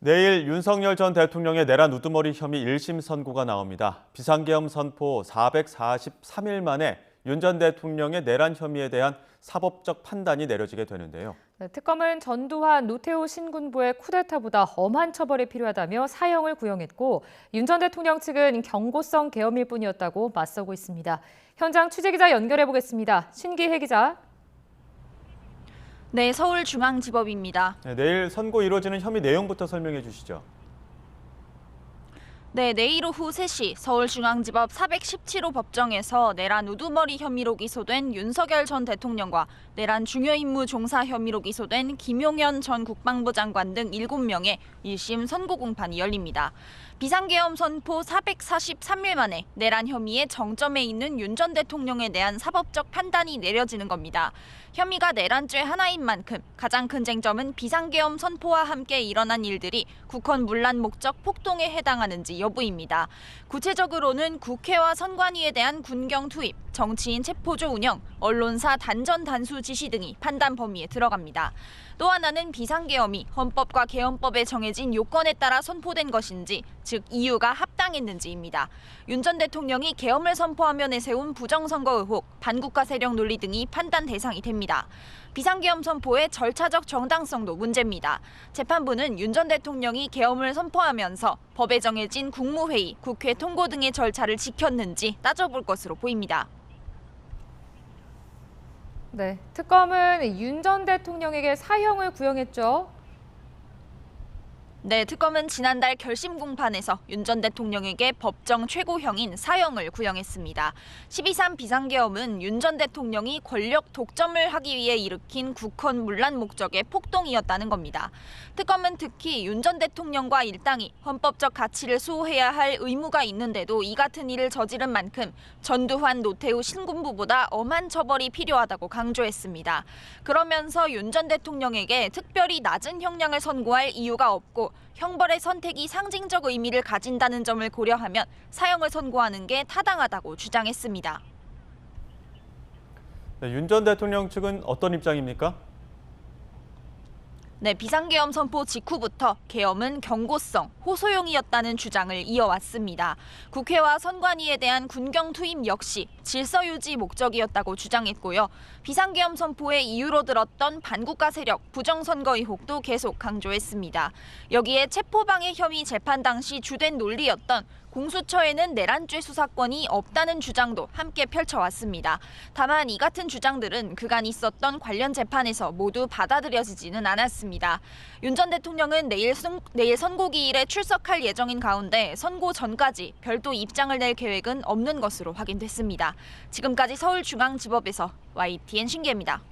내일 윤석열 전 대통령의 내란 우두머리 혐의 1심 선고가 나옵니다. 비상계엄 선포 443일 만에 윤 전 대통령의 내란 혐의에 대한 사법적 판단이 내려지게 되는데요. 특검은 전두환, 노태우 신군부의 쿠데타보다 엄한 처벌이 필요하다며 사형을 구형했고 윤 전 대통령 측은 경고성 계엄일 뿐이었다고 맞서고 있습니다. 현장 취재기자 연결해 보겠습니다. 신기혜 기자. 네, 서울중앙지법입니다. 내일 선고 이루어지는 혐의 내용부터 설명해 주시죠. 네, 내일 오후 3시 서울중앙지법 417호 법정에서 내란 우두머리 혐의로 기소된 윤석열 전 대통령과 내란 중요임무 종사 혐의로 기소된 김용현 전 국방부 장관 등 7명의 1심 선고 공판이 열립니다. 비상계엄 선포 443일 만에 내란 혐의의 정점에 있는 윤 전 대통령에 대한 사법적 판단이 내려지는 겁니다. 혐의가 내란죄 하나인 만큼 가장 큰 쟁점은 비상계엄 선포와 함께 일어난 일들이 국헌 문란 목적 폭동에 해당하는지 여부입니다. 구체적으로는 국회와 선관위에 대한 군경 투입, 정치인 체포조 운영, 언론사 단전 단수 지시 등이 판단 범위에 들어갑니다. 또 하나는 비상계엄이 헌법과 계엄법에 정해진 요건에 따라 선포된 것인지, 즉 이유가 합당했는지입니다. 윤 전 대통령이 계엄을 선포하며 내세운 부정선거 의혹, 반국가 세력 논리 등이 판단 대상이 됩니다. 비상계엄 선포의 절차적 정당성도 문제입니다. 재판부는 윤 전 대통령이 계엄을 선포하면서 법에 정해진 국무회의, 국회 통고 등의 절차를 지켰는지 따져볼 것으로 보입니다. 네, 특검은 윤 전 대통령에게 사형을 구형했죠. 네, 특검은 지난달 결심 공판에서 윤 전 대통령에게 법정 최고형인 사형을 구형했습니다. 12.3 비상계엄은 윤 전 대통령이 권력 독점을 하기 위해 일으킨 국헌 문란 목적의 폭동이었다는 겁니다. 특검은 특히 윤 전 대통령과 일당이 헌법적 가치를 수호해야 할 의무가 있는데도 이 같은 일을 저지른 만큼 전두환, 노태우 신군부보다 엄한 처벌이 필요하다고 강조했습니다. 그러면서 윤 전 대통령에게 특별히 낮은 형량을 선고할 이유가 없고 형벌의 선택이 상징적 의미를 가진다는 점을 고려하면 사형을 선고하는 게 타당하다고 주장했습니다. 윤 전 대통령 측은 어떤 입장입니까? 네, 비상계엄 선포 직후부터 계엄은 경고성, 호소용이었다는 주장을 이어왔습니다. 국회와 선관위에 대한 군경 투입 역시 질서 유지 목적이었다고 주장했고요. 비상계엄 선포의 이유로 들었던 반국가 세력, 부정선거 의혹도 계속 강조했습니다. 여기에 체포방해 혐의 재판 당시 주된 논리였던 공수처에는 내란죄 수사권이 없다는 주장도 함께 펼쳐왔습니다. 다만 이 같은 주장들은 그간 있었던 관련 재판에서 모두 받아들여지지는 않았습니다. 윤 전 대통령은 내일 선고기일에 출석할 예정인 가운데 선고 전까지 별도 입장을 낼 계획은 없는 것으로 확인됐습니다. 지금까지 서울중앙지법에서 YTN 신기혜입니다.